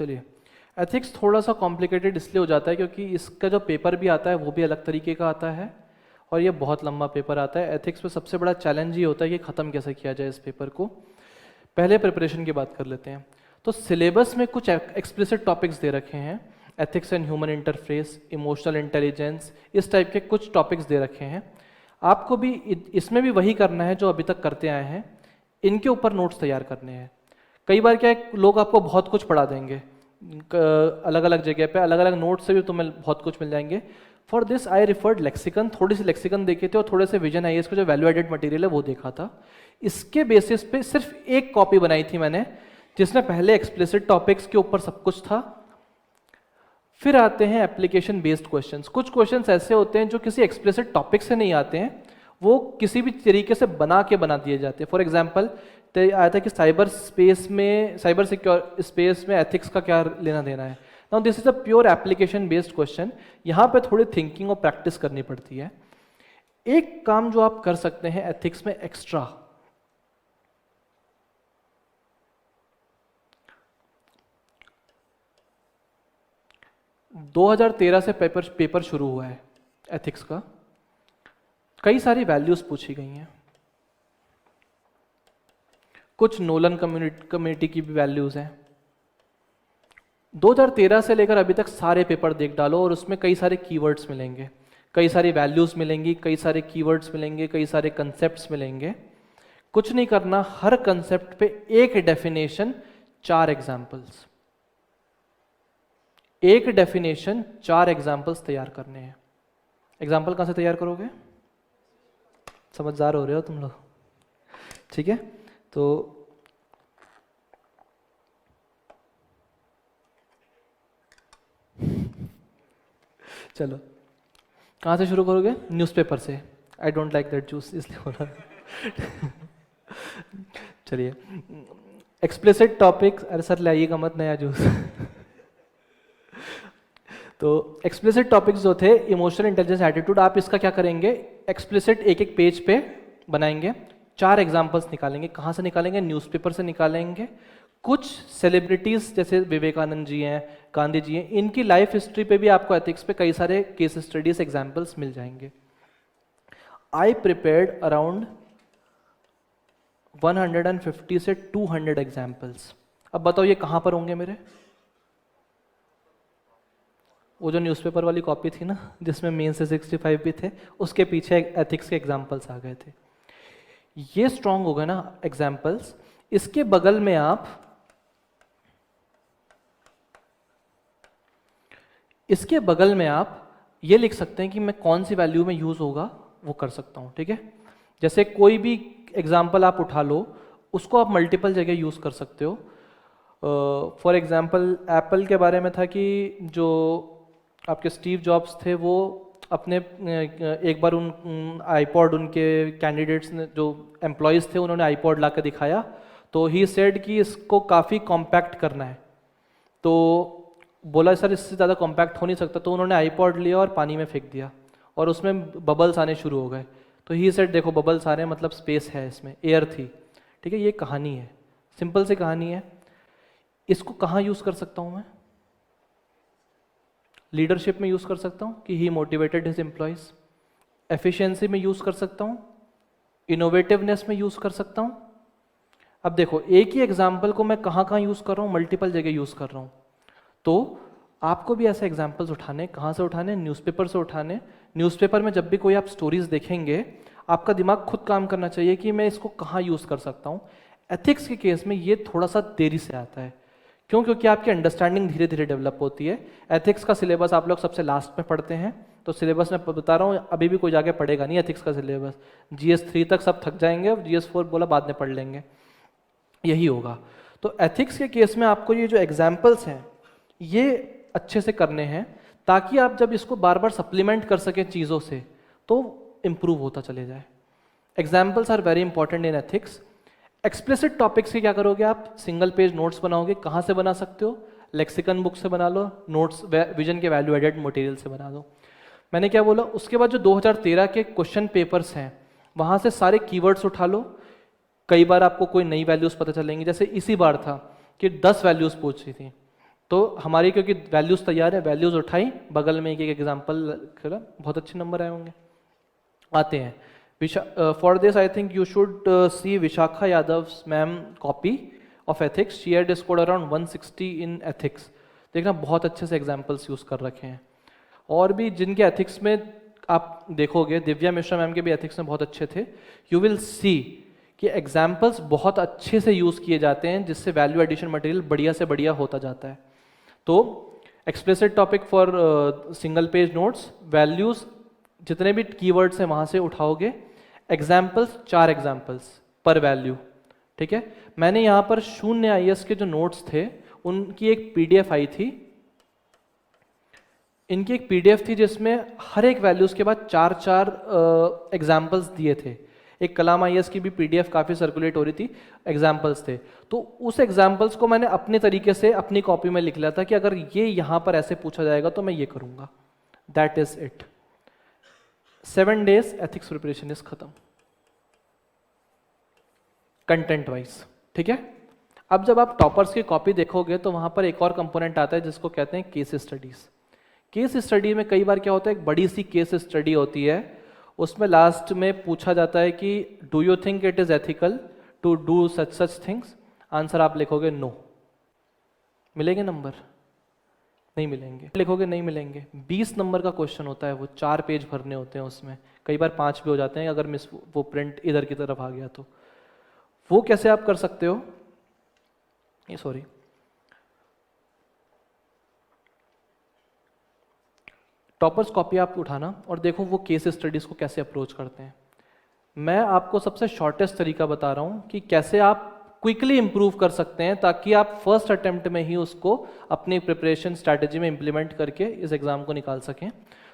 चलिए, एथिक्स थोड़ा सा कॉम्प्लिकेटेड इसलिए हो जाता है क्योंकि इसका जो पेपर भी आता है वो भी अलग तरीके का आता है और ये बहुत लंबा पेपर आता है। एथिक्स में सबसे बड़ा चैलेंज ये होता है कि ख़त्म कैसे किया जाए इस पेपर को। पहले प्रिपरेशन की बात कर लेते हैं। तो सिलेबस में कुछ एक्सप्लिसिट टॉपिक्स दे रखे हैं, ethics and human interface, emotional intelligence, इस टाइप के कुछ टॉपिक्स दे रखे हैं। आपको भी इसमें भी वही करना है जो अभी तक करते आए हैं, इनके ऊपर नोट्स तैयार करने हैं। कई बार क्या है, लोग आपको बहुत कुछ पढ़ा देंगे, अलग अलग जगह पे अलग अलग नोट्स से भी तुम्हें बहुत कुछ मिल जाएंगे। For this I referred lexicon, थोड़ी सी लेक्सिकन देखे थे और थोड़े से विजन आईएएस का जो वैल्यू एडेड मटेरियल है वो देखा था। इसके बेसिस पे सिर्फ एक कॉपी बनाई थी मैंने, जिसमें पहले एक्सप्लिसिट टॉपिक्स के ऊपर सब कुछ था। फिर आते हैं एप्लीकेशन बेस्ड क्वेश्चंस। कुछ क्वेश्चंस ऐसे होते हैं जो किसी एक्सप्लिसिट टॉपिक से नहीं आते हैं, वो किसी भी तरीके से बना दिए जाते हैं। फॉर एग्जाम्पल आया था कि साइबर स्पेस में, साइबर सिक्योर स्पेस में एथिक्स का क्या लेना देना है। Now this is a pure application based question. यहाँ पे थोड़ी थिंकिंग और प्रैक्टिस करनी पड़ती है। एक काम जो आप कर सकते हैं एथिक्स में एक्स्ट्रा, दो 2013 से पेपर शुरू हुआ है एथिक्स का। कई सारी वैल्यूज पूछी गई हैं, कुछ नोलन कम्युनिटी की भी वैल्यूज हैं। 2013 से लेकर अभी तक सारे पेपर देख डालो और उसमें कई सारे कीवर्ड्स मिलेंगे, कई सारी वैल्यूज मिलेंगी, कई सारे कीवर्ड्स मिलेंगे, कई सारे कंसेप्ट्स मिलेंगे। कुछ नहीं करना, हर कंसेप्ट पे एक डेफिनेशन, 4 एग्जाम्पल्स, एक डेफिनेशन 4 एग्जाम्पल्स तैयार करने हैं। एग्जाम्पल कहां से तैयार करोगे? समझदार हो रहे हो तुम लोग, ठीक है। तो चलो, कहां से शुरू करोगे? न्यूज़पेपर से। I don't like that juice, इसलिए हो रहा है। चलिए, एक्सप्लिसिट टॉपिक्स, अरे सर लाइएगा मत नया जूस। तो एक्सप्लिसिट टॉपिक्स जो थे, इमोशनल इंटेलिजेंस, एटीट्यूड, आप इसका क्या करेंगे, एक्सप्लिसिट एक एक पेज पे बनाएंगे, 4 एग्जाम्पल्स निकालेंगे। कहाँ से निकालेंगे? न्यूज़पेपर से निकालेंगे। कुछ सेलिब्रिटीज जैसे विवेकानंद जी हैं, गांधी जी हैं, इनकी लाइफ हिस्ट्री पे भी आपको एथिक्स पे कई सारे केस स्टडीज एग्जाम्पल्स मिल जाएंगे। आई प्रिपेयर्ड अराउंड 150 से 200 एग्जाम्पल्स। अब बताओ ये कहाँ पर होंगे मेरे? वो जो न्यूज़पेपर वाली कॉपी थी ना, जिसमें मेन से 65 भी थे, उसके पीछे एथिक्स के एग्जाम्पल्स आ गए थे। ये स्ट्रॉन्ग हो गए ना एग्जाम्पल्स। इसके बगल में आप ये लिख सकते हैं कि मैं कौन सी वैल्यू में यूज होगा वो कर सकता हूं, ठीक है। जैसे कोई भी एग्जाम्पल आप उठा लो, उसको आप मल्टीपल जगह यूज कर सकते हो। फॉर एग्जाम्पल एप्पल के बारे में था कि जो आपके स्टीव जॉब्स थे, वो अपने एक बार उन आईपॉड, उनके कैंडिडेट्स ने, जो एम्प्लॉयज़ थे, उन्होंने आईपॉड ला कर दिखाया, तो ही सेड कि इसको काफ़ी कॉम्पैक्ट करना है। तो बोला सर इससे ज़्यादा कॉम्पैक्ट हो नहीं सकता, तो उन्होंने आईपॉड लिया और पानी में फेंक दिया और उसमें बबल्स आने शुरू हो गए। तो ही सेड देखो बबल्स आ रहे हैं, मतलब स्पेस है इसमें, एयर थी, ठीक है। ये कहानी है, सिंपल सी कहानी है। इसको कहाँ यूज़ कर सकता हूँ मैं? लीडरशिप में यूज़ कर सकता हूँ कि ही मोटिवेटेड हिज एम्प्लॉयज़। एफिशिएंसी में यूज़ कर सकता हूँ, इनोवेटिवनेस में यूज़ कर सकता हूँ। अब देखो, एक ही एग्जाम्पल को मैं कहाँ कहाँ यूज़ कर रहा हूँ, मल्टीपल जगह यूज़ कर रहा हूँ। तो आपको भी ऐसे एग्जाम्पल्स उठाने, कहाँ से उठाने? न्यूज़पेपर से उठाने। न्यूज़पेपर में जब भी कोई आप स्टोरीज देखेंगे, आपका दिमाग खुद काम करना चाहिए कि मैं इसको कहाँ यूज़ कर सकता हूँ। एथिक्स के केस में ये थोड़ा सा देरी से आता है। क्यों? क्योंकि आपकी अंडरस्टैंडिंग धीरे धीरे डेवलप होती है। एथिक्स का सिलेबस आप लोग सबसे लास्ट में पढ़ते हैं, तो सिलेबस में बता रहा हूँ, अभी भी कोई जाके पढ़ेगा नहीं एथिक्स का सिलेबस। GS 3 तक सब थक जाएंगे और GS 4 बोला बाद में पढ़ लेंगे, यही होगा। तो एथिक्स के केस में आपको ये जो एग्जाम्पल्स हैं ये अच्छे से करने हैं, ताकि आप जब इसको बार बार सप्लीमेंट कर सकें चीज़ों से, तो इम्प्रूव होता चले जाए। Examples are very important in ethics. Explicit topics के क्या करोगे आप? सिंगल पेज नोट्स बनाओगे। कहाँ से बना सकते हो? लेक्सिकन बुक से बना लो, नोट्स विजन के वैल्यू एडेड मटेरियल से बना दो। मैंने क्या बोला? उसके बाद जो 2013 के क्वेश्चन पेपर्स हैं, वहाँ से सारे कीवर्ड्स उठा लो। कई बार आपको कोई नई वैल्यूज पता चलेंगी, जैसे इसी बार था कि 10 वैल्यूज पूछी थी, तो हमारी क्योंकि वैल्यूज़ तैयार है, वैल्यूज़ उठाई, बगल में एक एक एग्जाम्पल करा, बहुत अच्छे नंबर आए होंगे। आते हैं for this I think you should see Vishakha Yadav ma'am copy of ethics, she had scored around 160 in ethics. देखना बहुत अच्छे से एग्जाम्पल्स यूज़ कर रखे हैं। और भी जिनके एथिक्स में आप देखोगे, दिव्या मिश्रा मैम के भी एथिक्स में बहुत अच्छे थे, यू विल सी कि एग्जाम्पल्स बहुत अच्छे से यूज़ किए जाते हैं, जिससे वैल्यू एडिशन मटेरियल बढ़िया से बढ़िया होता जाता है। तो explicit topic for single page notes, values जितने भी कीवर्ड्स हैं वहाँ से उठाओगे, एग्जाम्पल्स 4 एग्जाम्पल्स पर वैल्यू, ठीक है। मैंने यहाँ पर 0 IS के जो नोट्स थे उनकी एक PDF आई थी, इनकी एक PDF थी जिसमें हर एक वैल्यूज़ के बाद 4 एग्जाम्पल्स दिए थे। एक कलाम IS की भी PDF काफ़ी सर्कुलेट हो रही थी, एग्जाम्पल्स थे। तो उस एग्जाम्पल्स को मैंने अपने तरीके से अपनी कॉपी में लिख लिया था कि अगर ये यहाँ पर ऐसे पूछा जाएगा तो मैं ये करूँगा। That is it. 7 days ethics preparation is खत्म कंटेंट वाइज, ठीक है। अब जब आप टॉपर्स की कॉपी देखोगे तो वहाँ पर एक और कंपोनेंट आता है जिसको कहते हैं केस स्टडीज़। केस स्टडी में कई बार क्या होता है, एक बड़ी सी केस स्टडी होती है, उसमें लास्ट में पूछा जाता है कि do you think it is ethical to do such things. Answer आप लिखोगे नो, मिलेंगे नंबर? नहीं मिलेंगे। लिखोगे नहीं मिलेंगे। 20 नंबर का क्वेश्चन होता है, वो 4 पेज भरने होते हैं, उसमें कई बार 5 भी हो जाते हैं अगर मिस वो प्रिंट इधर की तरफ आ गया तो। वो कैसे आप कर सकते हो, ये सॉरी, टॉपर्स कॉपी आप उठाना और देखो वो केस स्टडीज़ को कैसे अप्रोच करते हैं। मैं आपको सबसे शॉर्टेस्ट तरीका बता रहा हूँ कि कैसे आप क्विकली इंप्रूव कर सकते हैं, ताकि आप फर्स्ट अटेम्प्ट में ही उसको अपनी प्रिपरेशन स्ट्रैटेजी में इंप्लीमेंट करके इस एग्जाम को निकाल सकें।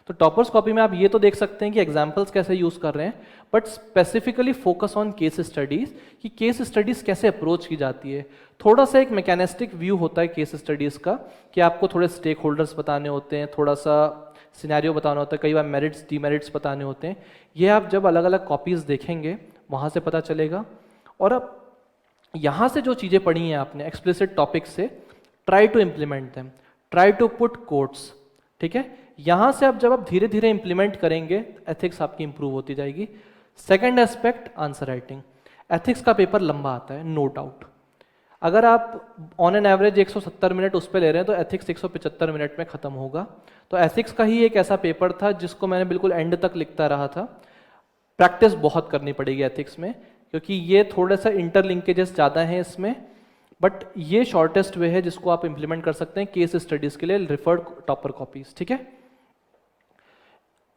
तो टॉपर्स कॉपी में आप ये तो देख सकते हैं कि एग्जाम्पल्स कैसे यूज़ कर रहे हैं, but specifically focus on case studies, कि केस स्टडीज़ कैसे अप्रोच की जाती है। थोड़ा सा एक मैकेनिस्टिक व्यू होता है केस स्टडीज़ का, कि आपको थोड़े स्टेक होल्डर्स बताने होते हैं, थोड़ा सा सिनेरियो बताना होता है, कई बार मेरिट्स डीमेरिट्स बताने होते हैं। ये आप जब अलग अलग कॉपीज़ देखेंगे वहाँ से पता चलेगा। और अब यहाँ से जो चीज़ें पढ़ी हैं आपने एक्सप्लिसिट टॉपिक से, try to implement them, try to put quotes, ठीक है। यहाँ से अब जब आप धीरे धीरे इंप्लीमेंट करेंगे, एथिक्स आपकी इंप्रूव होती जाएगी। Second aspect, answer writing. Ethics का पेपर लंबा आता है, नो डाउट। अगर आप ऑन एन एवरेज 170 मिनट उस पर ले रहे हैं तो एथिक्स 175 मिनट में ख़त्म होगा। तो एथिक्स का ही एक ऐसा पेपर था जिसको मैंने बिल्कुल एंड तक लिखता रहा था। प्रैक्टिस बहुत करनी पड़ेगी एथिक्स में, क्योंकि ये थोड़ा सा इंटरलिंकेजेस ज़्यादा हैं इसमें, बट ये शॉर्टेस्ट वे है जिसको आप इंप्लीमेंट कर सकते हैं केस स्टडीज़ के लिए, रिफर्ड टॉपर कॉपीज, ठीक है।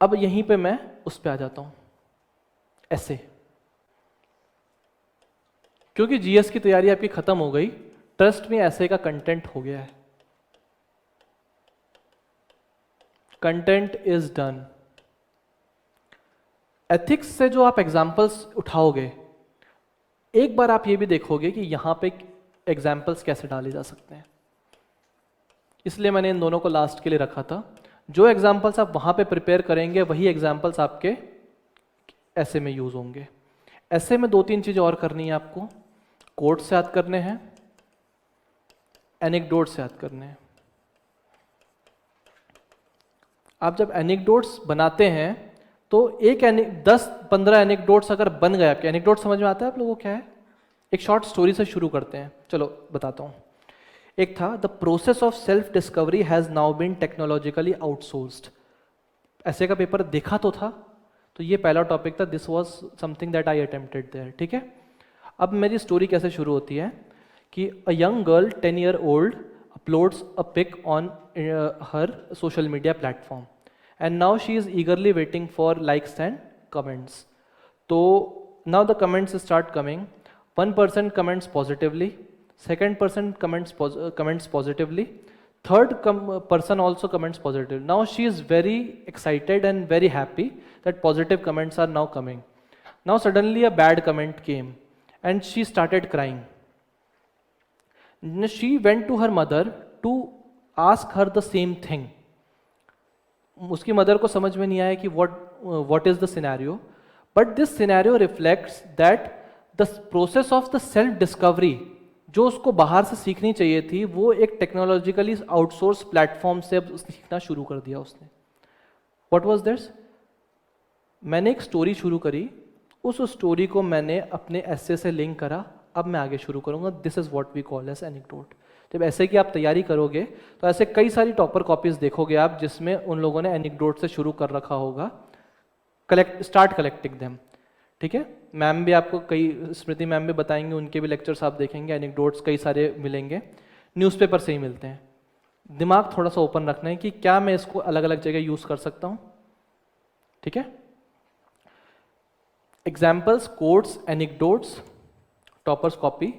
अब यहीं पे मैं उस पे आ जाता हूँ, ऐसे, क्योंकि जीएस की तैयारी आपकी खत्म हो गई, ट्रस्ट में ऐसे का कंटेंट हो गया है, कंटेंट इज डन। एथिक्स से जो आप एग्जाम्पल्स उठाओगे, एक बार आप ये भी देखोगे कि यहां पे एग्जाम्पल्स कैसे डाले जा सकते हैं, इसलिए मैंने इन दोनों को लास्ट के लिए रखा था। जो एग्जाम्पल्स आप वहां पे प्रिपेयर करेंगे वही एग्जाम्पल्स आपके ऐसे में यूज होंगे। ऐसे में 2-3 चीजें और करनी है आपको, कोट्स से याद करने हैं, एनेक्डोट्स से याद करने हैं। आप जब एनेक्डोट्स बनाते हैं तो 10-15 एनेक्डोट्स अगर बन गए आपके, एनेक्डोट समझ में आता है आप लोगों को क्या है? एक शॉर्ट स्टोरी से शुरू करते हैं, चलो बताता हूँ। एक था, the process of self discovery has now been technologically outsourced. ऐसे का पेपर देखा तो था, तो ये पहला टॉपिक था, this was something that I attempted there, ठीक है। अब मेरी स्टोरी कैसे शुरू होती है कि a young girl 10 year old uploads a pic on her social media platform and now she is eagerly waiting for likes and comments. So now the comments start coming. One person comments positively, second person comments positively, third person also comments positive. Now she is very excited and very happy that positive comments are now coming. Now suddenly a bad comment came and she started crying. She went to her mother to ask her the same thing. उसकी mother को समझ में नहीं आया कि what is the scenario, but this scenario reflects that the process of the self discovery जो उसको बाहर से सीखनी चाहिए थी वो एक टेक्नोलॉजिकली आउटसोर्स प्लेटफॉर्म से अब सीखना शुरू कर दिया उसने। What was this? मैंने एक स्टोरी शुरू करी, उस स्टोरी को मैंने अपने एसे से लिंक करा, अब मैं आगे शुरू करूंगा। This is what we call as anecdote. जब ऐसे की आप तैयारी करोगे तो ऐसे कई सारी टॉपर कॉपीज देखोगे आप जिसमें उन लोगों ने एनेक्डोट से शुरू कर रखा होगा, स्टार्ट कलेक्टिंग देम। ठीक है, मैम भी आपको कई, स्मृति मैम भी बताएंगे, उनके भी लेक्चर्स आप देखेंगे, एनेक्डोट्स कई सारे मिलेंगे, न्यूज़पेपर से ही मिलते हैं। दिमाग थोड़ा सा ओपन रखना है कि क्या मैं इसको अलग अलग जगह यूज कर सकता हूं। ठीक है, examples, quotes, anecdotes, toppers copy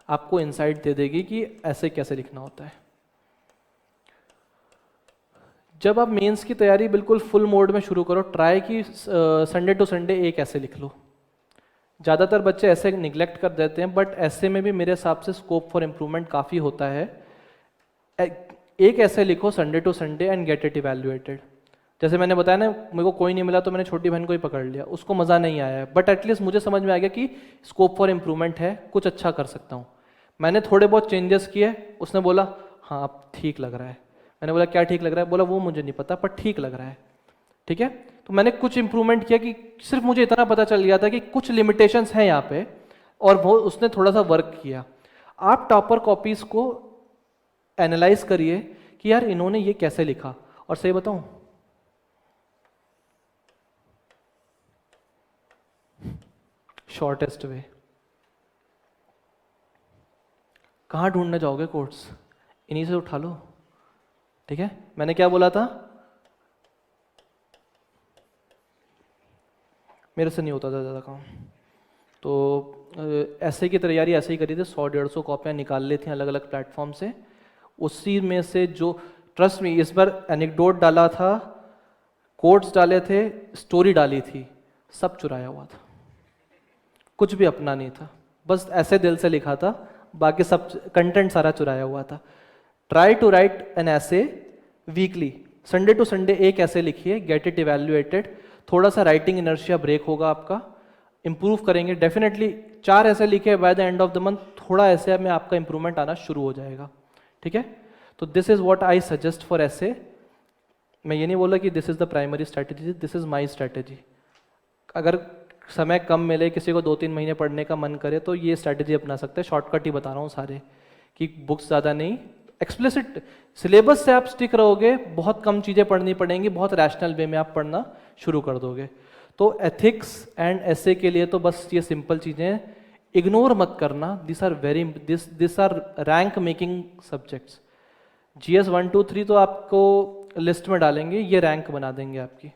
आपको इंसाइट दे देगी कि ऐसे कैसे लिखना होता है। जब आप मेंस की तैयारी बिल्कुल फुल मोड में शुरू करो, ट्राई कि संडे टू संडे एक ऐसे लिख लो। ज़्यादातर बच्चे ऐसे निगलेक्ट कर देते हैं, बट ऐसे में भी मेरे हिसाब से स्कोप फॉर इम्प्रूवमेंट काफ़ी होता है। एक ऐसे लिखो Sunday to Sunday and get it evaluated. जैसे मैंने बताया ना, मेरे को कोई नहीं मिला तो मैंने छोटी बहन को ही पकड़ लिया, उसको मज़ा नहीं आया, बट एटलीस्ट मुझे समझ में आ गया कि स्कोप फॉर इम्प्रूवमेंट है, कुछ अच्छा कर सकता हूँ। मैंने थोड़े बहुत चेंजेस किए, उसने बोला हाँ अब ठीक लग रहा है। मैंने बोला क्या ठीक लग रहा है? बोला वो मुझे नहीं पता पर ठीक लग रहा है। ठीक है, तो मैंने कुछ इंप्रूवमेंट किया कि सिर्फ मुझे इतना पता चल गया था कि कुछ लिमिटेशंस हैं यहाँ पे, और वो उसने थोड़ा सा वर्क किया। आप टॉपर कॉपीज को एनालाइज करिए कि यार इन्होंने ये कैसे लिखा। और सही बताऊं, शॉर्टेस्ट वे कहाँ ढूंढने जाओगे कोट्स, इन्हीं से उठा लो। ठीक है, मैंने क्या बोला था, मेरे से नहीं होता था ज़्यादा काम, तो ऐसे की तैयारी ऐसे ही करी थी। 100-150 कॉपियाँ निकाल ली थी अलग अलग प्लेटफॉर्म से, उसी में से जो, ट्रस्ट में इस बार एनेक्डोट डाला था, कोट्स डाले थे, स्टोरी डाली थी, सब चुराया हुआ था, कुछ भी अपना नहीं था, बस ऐसे दिल से लिखा था, बाकी सब कंटेंट सारा चुराया हुआ था। ट्राई टू राइट एन ऐसे वीकली, संडे टू संडे एक ऐसे लिखिए, गेट इट इवैल्यूएटेड। थोड़ा सा राइटिंग इनर्शिया ब्रेक होगा आपका, इंप्रूव करेंगे डेफिनेटली। 4 ऐसे लिखे by the end of the month, थोड़ा ऐसे में आपका इंप्रूवमेंट आना शुरू हो जाएगा। ठीक है, तो this is what I suggest for ऐसे। मैं ये नहीं बोला कि this is the primary strategy, this is my strategy. अगर समय कम मिले, किसी को 2-3 महीने पढ़ने का मन करे, तो ये स्ट्रैटेजी अपना सकते हैं। शॉर्टकट ही बता रहा हूँ सारे, कि बुक्स ज़्यादा नहीं, एक्सप्लिसिट सिलेबस से आप स्टिक रहोगे, बहुत कम चीज़ें पढ़नी पड़ेंगी, बहुत रैशनल वे में आप पढ़ना शुरू कर दोगे। तो एथिक्स एंड एसे के लिए तो बस ये सिंपल चीज़ें, इग्नोर मत करना, this are rank making subjects. GS 1, 2, 3 तो आपको लिस्ट में डालेंगे, ये रैंक बना देंगे आपकी।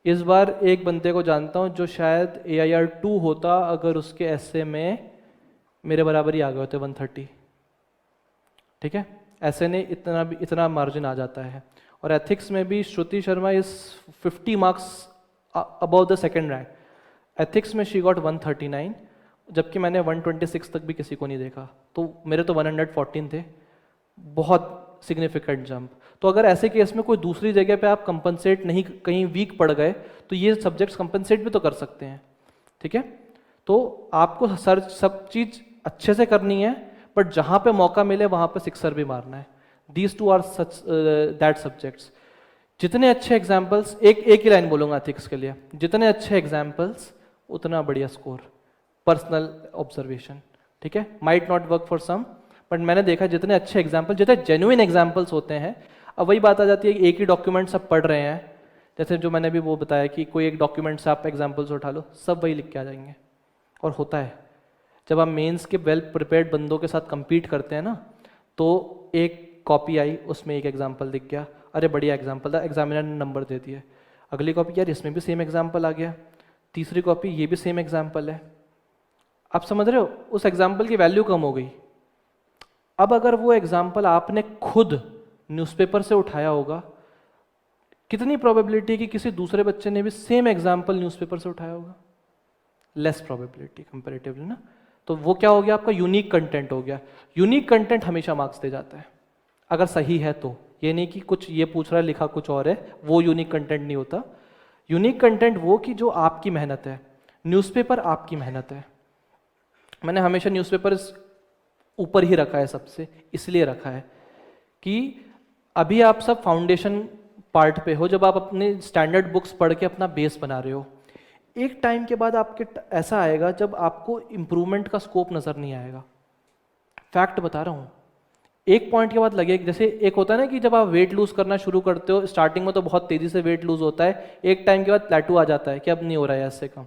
इस बार एक बंदे को जानता हूँ जो शायद AIR 2 होता अगर उसके ऐसे में मेरे बराबर ही आ गए होते 130। ठीक है, ऐसे ने इतना मार्जिन आ जाता है। और एथिक्स में भी Shruti Sharma is 50 marks above the second rank. Ethics में शी गॉट 139, जबकि मैंने 126 तक भी किसी को नहीं देखा, तो मेरे तो 114 थे, बहुत सिग्निफिकेंट जंप। तो अगर ऐसे केस में कोई दूसरी जगह पे आप कंपनसेट नहीं, कहीं वीक पड़ गए, तो ये सब्जेक्ट्स कंपनसेट भी तो कर सकते हैं। ठीक है, तो आपको सब चीज़ अच्छे से करनी है, बट जहाँ पे मौका मिले वहाँ पे सिक्सर भी मारना है। These two are such that subjects. जितने अच्छे एग्जाम्पल्स, एक ही लाइन बोलूँगा एथिक्स के लिए, जितने अच्छे एग्जाम्पल्स उतना बढ़िया स्कोर। पर्सनल ऑब्जर्वेशन, ठीक है, might not work for some, but मैंने देखा जितने अच्छे एग्जाम्पल, जितने जेन्युइन एग्जाम्पल्स होते हैं। अब वही बात आ जाती है कि एक ही डॉक्यूमेंट सब पढ़ रहे हैं, जैसे जो मैंने भी वो बताया कि कोई एक डॉक्यूमेंट से आप एग्जाम्पल्स उठा लो, सब वही लिख के आ जाएंगे। और होता है जब आप मेंस के वेल प्रिपेयर्ड बंदों के साथ compete करते हैं ना, तो एक कॉपी आई, उसमें एक एग्जाम्पल दिख गया, अरे बढ़िया एग्जाम्पल था, एग्जामिनर ने नंबर दे दिए। अगली कॉपी, यार इसमें भी सेम एग्जाम्पल आ गया। तीसरी कॉपी, ये भी सेम एग्जाम्पल है। आप समझ रहे हो, उस एग्जाम्पल की वैल्यू कम हो गई। अब अगर वो एग्जाम्पल आपने खुद न्यूज़पेपर से उठाया होगा, कितनी प्रोबेबिलिटी कि किसी दूसरे बच्चे ने भी सेम एग्जाम्पल न्यूज़पेपर से उठाया होगा? लेस प्रोबेबिलिटी कंपैरेटिवली ना। तो वो क्या हो गया, आपका यूनिक कंटेंट हो गया। यूनिक कंटेंट हमेशा मार्क्स दे जाता है, अगर सही है तो। ये नहीं कि कुछ ये पूछ रहा है लिखा कुछ और है, वो यूनिक कंटेंट नहीं होता। यूनिक कंटेंट वो कि जो आपकी मेहनत है। न्यूज़पेपर आपकी मेहनत है। मैंने हमेशा न्यूज़पेपर ऊपर ही रखा है सबसे, इसलिए रखा है कि अभी आप सब फाउंडेशन पार्ट पे हो, जब आप अपने स्टैंडर्ड बुक्स पढ़ के अपना बेस बना रहे हो। एक टाइम के बाद आपके ऐसा आएगा जब आपको इम्प्रूवमेंट का स्कोप नज़र नहीं आएगा। फैक्ट बता रहा हूँ, एक पॉइंट के बाद लगे, जैसे एक होता है ना कि जब आप वेट लूज करना शुरू करते हो, स्टार्टिंग में तो बहुत तेजी से वेट लूज होता है, एक टाइम के बाद प्लेटू आ जाता है कि अब नहीं हो रहा है इससे कम।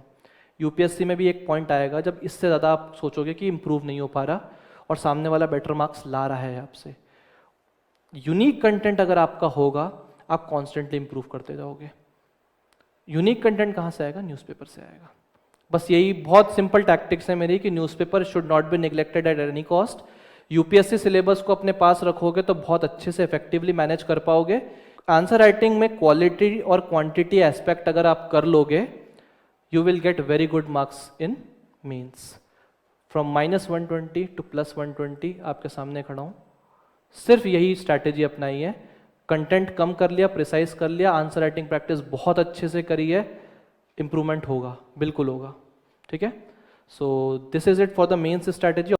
यूपीएससी में भी एक पॉइंट आएगा जब इससे ज़्यादा आप सोचोगे कि इंप्रूव नहीं हो पा रहा और सामने वाला बेटर मार्क्स ला रहा है आपसे। यूनिक कंटेंट अगर आपका होगा, आप कॉन्स्टेंटली इंप्रूव करते जाओगे। यूनिक कंटेंट कहाँ से आएगा? न्यूज़पेपर से आएगा। बस यही बहुत सिंपल टैक्टिक्स है मेरी कि newspaper should not be neglected at any cost. UPSC syllabus को अपने पास रखोगे तो बहुत अच्छे से इफेक्टिवली मैनेज कर पाओगे। आंसर राइटिंग में क्वालिटी और क्वांटिटी एस्पेक्ट अगर आप कर लोगे, you will get very good marks in mains. From -120 to +120 आपके सामने खड़ा हूँ। सिर्फ यही स्ट्रैटेजी अपनाई है, कंटेंट कम कर लिया, प्रिसाइज कर लिया, आंसर राइटिंग प्रैक्टिस बहुत अच्छे से करी है, इंप्रूवमेंट होगा, बिल्कुल होगा। ठीक है, so this is it for the mains strategy.